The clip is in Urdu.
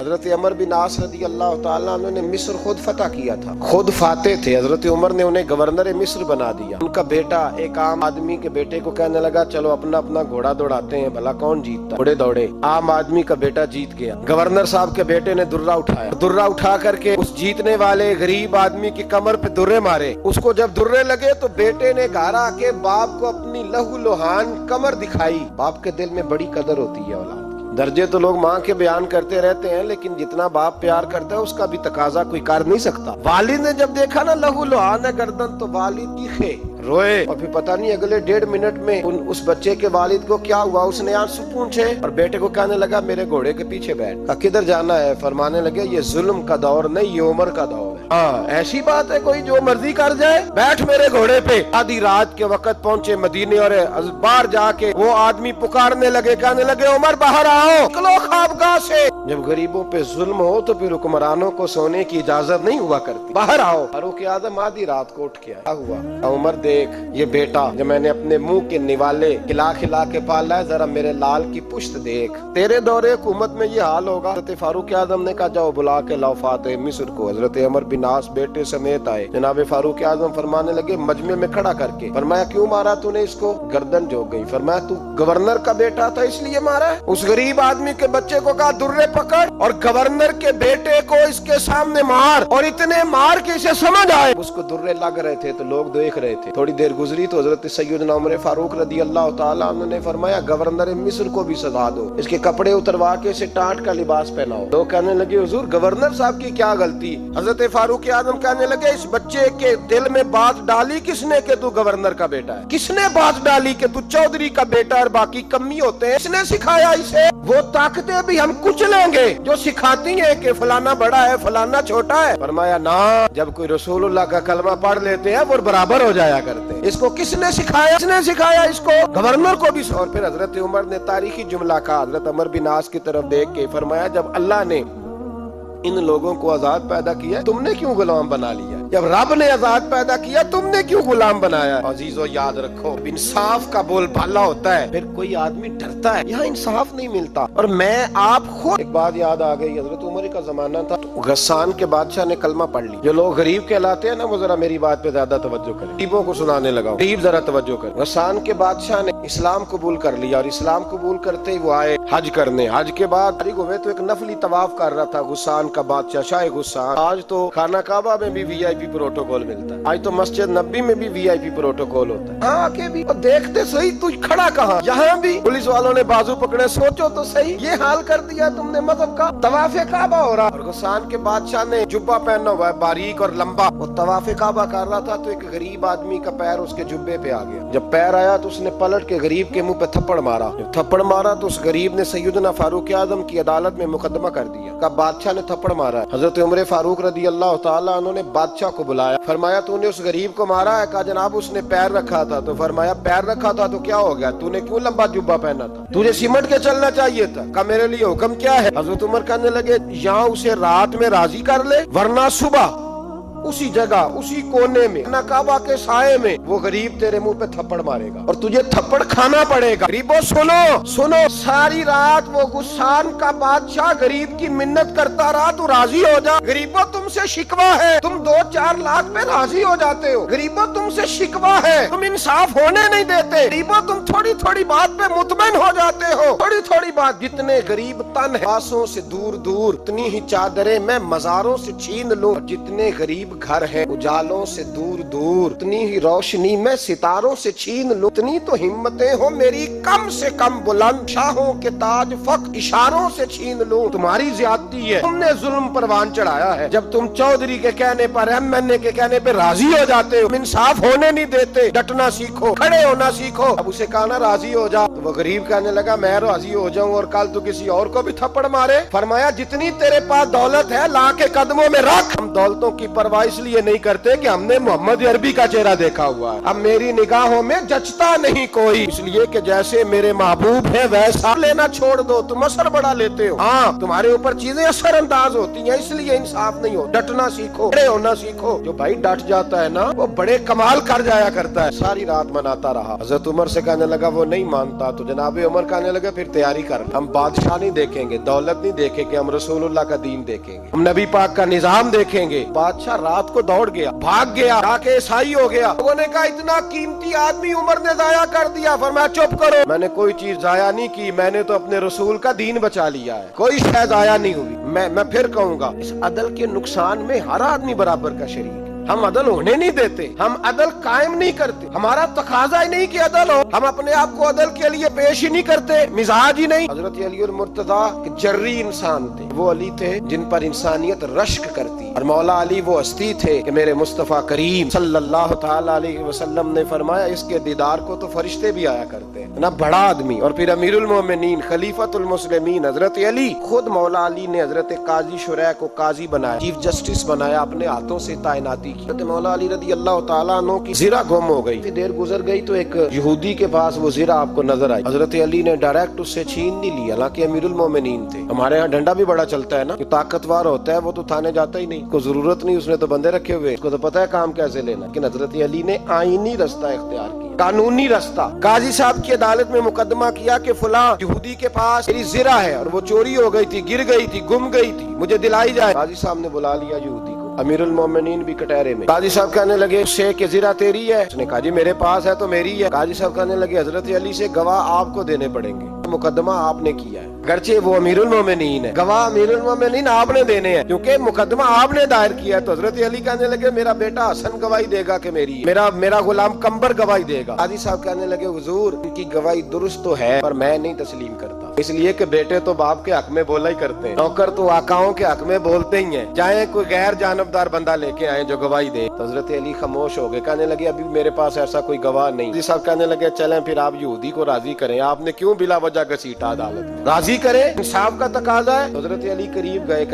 حضرت عمر بن عاص رضی اللہ تعالیٰ عنہ نے مصر خود فتح کیا تھا، خود فاتح تھے۔ حضرت عمر نے انہیں گورنر مصر بنا دیا۔ ان کا بیٹا ایک عام آدمی کے بیٹے کو کہنے لگا چلو اپنا اپنا گھوڑا دوڑاتے ہیں، بھلا کون جیتتا۔ گھوڑے دوڑے، عام آدمی کا بیٹا جیت گیا۔ گورنر صاحب کے بیٹے نے درہ اٹھایا، درہ اٹھا کر کے اس جیتنے والے غریب آدمی کی کمر پہ درے مارے۔ اس کو جب درے لگے تو بیٹے نے گھر آ کے باپ کو اپنی لہو لہان کمر دکھائی۔ باپ کے دل میں بڑی قدر ہوتی ہے اولاد کی۔ درجے تو لوگ ماں کے بیان کرتے رہتے ہیں، لیکن جتنا باپ پیار کرتا ہے اس کا بھی تقاضا کوئی کر نہیں سکتا۔ والد نے جب دیکھا نا لہو لہان ہے گردن، تو والد چیخے، روئے، اور پھر پتہ نہیں اگلے 1.5 منٹ میں اس بچے کے والد کو کیا ہوا، اس نے آنسو پونچھے اور بیٹے کو کہنے لگا میرے گھوڑے کے پیچھے بیٹھ۔ کہا کدھر جانا ہے؟ فرمانے لگے یہ ظلم کا دور نہیں، یہ عمر کا دور ہے۔ ہاں ایسی بات ہے کوئی جو مرضی کر جائے؟ بیٹھ میرے گھوڑے پہ۔ آدھی رات کے وقت پہنچے مدینے اور باہر جا کے وہ آدمی پکارنے لگے، کہنے لگے عمر باہر آؤ، نکلو خوابگاہ سے۔ جب غریبوں پہ ظلم ہو تو پھر حکمرانوں کو سونے کی اجازت نہیں ہوا کرتی، باہر آؤ۔ فاروق اعظم آدھی رات کو اٹھ کے آیا، کیا ہوا؟ عمر دیکھ یہ بیٹا جو میں نے اپنے منہ کے نوالے کھلا کھلا کے پالا ہے، ذرا میرے لال کی پشت دیکھ، تیرے دور حکومت میں یہ حال ہوگا۔ حضرت فاروق اعظم نے کہا جاؤ بلا کے لاؤ فاتح مصر کو۔ حضرت عمر بن عاص بیٹے سمیت آئے۔ جناب فاروق اعظم فرمانے لگے مجمع میں کھڑا کر کے، فرمایا کیوں مارا تو نے اس کو؟ گردن جھک گئی۔ فرمایا تو گورنر کا بیٹا تھا اس لیے مارا ہے؟ اس غریب آدمی کے بچے کو کہا درے پکڑ اور گورنر کے بیٹے کو اس کے سامنے مار، اور اتنے مار کے اسے سمجھ آئے۔ اس کو درے لگ رہے تھے تو لوگ دیکھ رہے تھے۔ تھوڑی دیر گزری تو حضرت سیدنا عمر فاروق رضی اللہ تعالیٰ عنہ نے فرمایا گورنر مصر کو بھی سزا دو، اس کے کپڑے اتروا کے اسے ٹاٹ کا لباس پہناؤ۔ لوگ کہنے لگے حضور گورنر صاحب کی کیا غلطی؟ حضرت فاروق اعظم کہنے لگے اس بچے کے دل میں بات ڈالی کس نے کہ تو گورنر کا بیٹا ہے؟ کس نے بات ڈالی کہ تو چودھری کا بیٹا اور باقی کمی ہوتے ہیں؟ کس نے سکھایا اسے؟ وہ طاقتیں بھی ہم کچھ لیں گے جو سکھاتی ہیں کہ فلانا بڑا ہے فلانا چھوٹا ہے۔ فرمایا نہ، جب کوئی رسول اللہ کا کلمہ پڑھ لیتے ہیں وہ برابر ہو جایا کرتے ہیں۔ اس کو کس نے سکھایا؟ کس نے سکھایا اس کو؟ گورنر کو بھی۔ اور پھر حضرت عمر نے تاریخی جملہ کہا، حضرت عمر بن عاص کی طرف دیکھ کے فرمایا جب اللہ نے ان لوگوں کو آزاد پیدا کیا تم نے کیوں غلام بنا لیا؟ جب رب نے آزاد پیدا کیا تم نے کیوں غلام بنایا؟ عزیزو یاد رکھو انصاف کا بول بالا ہوتا ہے پھر کوئی آدمی ڈرتا ہے، یہاں انصاف نہیں ملتا۔ اور میں آپ خود ایک بات یاد آ گئی، حضرت عمر کا زمانہ تھا، غسان کے بادشاہ نے کلمہ پڑھ لی۔ جو لوگ غریب کہلاتے ہیں نا وہ ذرا میری بات پہ زیادہ توجہ کریں، غریبوں کو سنانے لگا، غریب ذرا توجہ کریں۔ غسان کے بادشاہ نے اسلام قبول کر لیا، اور اسلام قبول کرتے ہی وہ آئے حج کرنے۔ حج کے بعد فارغ ہوئے تو ایک نفلی طواف کر رہا تھا غسان کا بادشاہ شاہ غسان۔ آج تو خانہ کعبہ میں بھی وی آئی پی پروٹوکول ملتا ہے، آج تو مسجد نبی میں بھی وی آئی پی پروٹوکول ہوتا ہے۔ ہاں آکے بھی دیکھتے صحیح تو کھڑا کہاں؟ یہاں بھی پولیس والوں نے بازو پکڑے، سوچو تو صحیح یہ حال کر دیا تم نے مذہب کا۔ طواف کعبہ ہو رہا، اور غسان کے بادشاہ نے جبہ پہنا ہوا ہے باریک اور لمبا، وہ طواف کعبہ کر رہا تھا تو ایک غریب آدمی کا پیر اس کے جبے پہ آ گیا۔ جب پیر آیا تو اس نے پلٹ کے غریب کے منہ پہ تھپڑ مارا۔ جب تھپڑ مارا تو اس غریب نے سیدنا فاروق اعظم کی عدالت میں مقدمہ کر دیا کہ بادشاہ نے تھپڑ مارا ہے۔ حضرت عمر فاروق رضی اللہ تعالیٰ عنہ نے بادشاہ کو بلایا، فرمایا تو نے اس غریب کو مارا ہے؟ کہا جناب اس نے پیر رکھا تھا۔ تو فرمایا پیر رکھا تھا تو کیا ہو گیا؟ تو نے کیوں لمبا جبہ پہنا تھا؟ تجھے سمٹ کے چلنا چاہیے تھا۔ کہا میرے لیے حکم کیا ہے؟ حضرت عمر کہنے لگے یہاں اسے رات میں راضی کر لے، ورنہ صبح اسی جگہ اسی کونے میں کعبہ کے سائے میں وہ غریب تیرے منہ پہ تھپڑ مارے گا اور تجھے تھپڑ کھانا پڑے گا۔ غریبوں سنو، ساری رات وہ غسان کا بادشاہ غریب کی منت کرتا رہا تو راضی ہو جا۔ غریبوں تم سے شکوہ ہے، تم 2-4 لاکھ پہ راضی ہو جاتے ہو۔ غریبوں تم سے شکوہ ہے، تم انصاف ہونے نہیں دیتے۔ غریبوں تم تھوڑی تھوڑی بات پہ مطمئن ہو جاتے ہو، تھوڑی تھوڑی بات۔ جتنے غریب تن ہے آسوں سے دور دور، اتنی ہی چادریں میں مزاروں سے چھین لوں، اور جتنے غریب گھر ہے اجالوں سے دور دور، اتنی ہی روشنی میں ستاروں سے چھین لوں۔ اتنی تو ہمتیں ہو میری کم سے کم بلند، شاہوں کے تاج فخر اشاروں سے چھین لوں۔ تمہاری زیادتی ہے، تم نے ظلم پروان چڑھایا ہے۔ جب تم چودھری کے کہنے پر ایم این اے کے کہنے پہ راضی ہو جاتے ہو، انصاف ہونے نہیں دیتے۔ ڈٹنا سیکھو، کھڑے ہونا سیکھو۔ اب اسے کہا نا راضی ہو جا، تو وہ غریب کہنے لگا میں راضی ہو جاؤں اور کل تو کسی اور کو بھی تھپڑ مارے؟ فرمایا جتنی تیرے پاس دولت ہے لا کے قدموں میں رکھ، ہم دولتوں کی پرواہ اس لیے نہیں کرتے کہ ہم نے محمد عربی کا چہرہ دیکھا ہوا ہے، اب میری نگاہوں میں جچتا نہیں کوئی، اس لیے کہ جیسے میرے محبوب ہے ویسا لینا چھوڑ دو، تم اثر بڑا لیتے ہو، ہاں تمہارے اوپر چیزیں اثر انداز ہوتی ہیں، اس لیے انصاف نہیں ہو، ڈٹنا سیکھو، بڑے ہونا سیکھو۔ جو بھائی ڈٹ جاتا ہے نا وہ بڑے کمال کر جایا کرتا ہے۔ ساری رات مناتا رہا، حضرت عمر سے کہنے لگا وہ نہیں مانتا، تو جناب عمر کہنے لگا پھر تیاری کر، ہم بادشاہ نہیں دیکھیں گے، دولت نہیں دیکھیں گے، ہم رسول اللہ کا دین دیکھیں گے، ہم نبی پاک کا نظام دیکھیں گے۔ بادشاہ رات کو دوڑ گیا، بھاگ گیا، جا کے عیسائی ہو گیا۔ لوگوں نے کہا اتنا قیمتی آدمی عمر نے ضائع کر دیا، فرمایا چپ کرو، میں نے کوئی چیز ضائع نہیں کی، میں نے تو اپنے رسول کا دین بچا لیا ہے، کوئی شے ضائع نہیں ہوئی۔ میں پھر کہوں گا اس عدل کے نقصان میں ہر آدمی برابر کا شریک ہے۔ ہم عدل ہونے نہیں دیتے، ہم عدل قائم نہیں کرتے، ہمارا تقاضا ہی نہیں کہ عدل ہو، ہم اپنے آپ کو عدل کے لیے پیش ہی نہیں کرتے، مزاج ہی نہیں۔ حضرت علی المرتضی جری انسان تھے، وہ علی تھے جن پر انسانیت رشک کرتی، اور مولا علی وہ ہستی تھے کہ میرے مصطفیٰ کریم صلی اللہ تعالی علیہ وسلم نے فرمایا اس کے دیدار کو تو فرشتے بھی آیا کرتے ہیں، نا بڑا آدمی، اور پھر امیر المومنین خلیفۃ المسلمین حضرت علی، خود مولا علی نے حضرت قاضی شریح کو قاضی بنایا، چیف جسٹس بنایا، اپنے ہاتھوں سے تعیناتی کی۔ حضرت مولا علی رضی اللہ تعالیٰ عنہ کی زرہ گم ہو گئی، دیر گزر گئی تو ایک یہودی کے پاس وہ زرہ آپ کو نظر آئی، حضرت علی نے ڈائریکٹ اس سے چھین نہیں لی، حالانکہ امیر المومنین تھے۔ ہمارے ہاں ڈنڈا بھی بڑا چلتا ہے نا، جو طاقتور ہوتا ہے وہ تو تھانے جاتا ہی نہیں، کو ضرورت نہیں، اس نے تو بندے رکھے ہوئے، اس کو تو پتہ ہے کام کیسے لینا، لیکن حضرت علی نے آئینی رستہ اختیار کیا، قانونی رستہ۔ قاضی صاحب کی عدالت میں مقدمہ کیا کہ فلاں یہودی کے پاس میری زرہ ہے اور وہ چوری ہو گئی تھی، گر گئی تھی، گم گئی تھی، مجھے دلائی جائے۔ قاضی صاحب نے بلا لیا یہودی کو، امیر المومنین بھی کٹہرے میں۔ قاضی صاحب کہنے لگے اس سے کہ زرہ تیری ہے؟ اس نے کہا جی میرے پاس ہے تو میری ہے۔ قاضی صاحب کہنے لگے حضرت علی سے گواہ آپ کو دینے پڑیں گے، مقدمہ آپ نے کیا ہے، گرچہ وہ امیر المومنین ہے، گواہ امیر المومنین آپ نے دینے ہیں کیونکہ مقدمہ آپ نے دائر کیا ہے۔ تو حضرت علی کہنے لگے میرا بیٹا حسن گواہی دے گا کہ میری ہے، میرا غلام قمبر گواہی دے گا۔ قاضی صاحب کہنے لگے حضور ان کی گواہی درست تو ہے پر میں نہیں تسلیم کرتا، اس لیے کہ بیٹے تو باپ کے حق میں بولا ہی کرتے ہیں، نوکر تو آقاؤں کے حق میں بولتے ہی ہیں، چاہے کوئی غیر جانبدار بندہ لے کے آئے جو گواہی دے۔ تو حضرت علی خاموش ہو گئے، کہنے لگے ابھی میرے پاس ایسا کوئی گواہ نہیں۔ قاضی صاحب کہنے لگے چلیں پھر آپ یہودی کو راضی کریں، آپ نے کیوں بلا وجہ گھسیٹا عدالت، راضی کریں، انصاف کا تقاضا ہے۔ حضرت علی قریب گئے،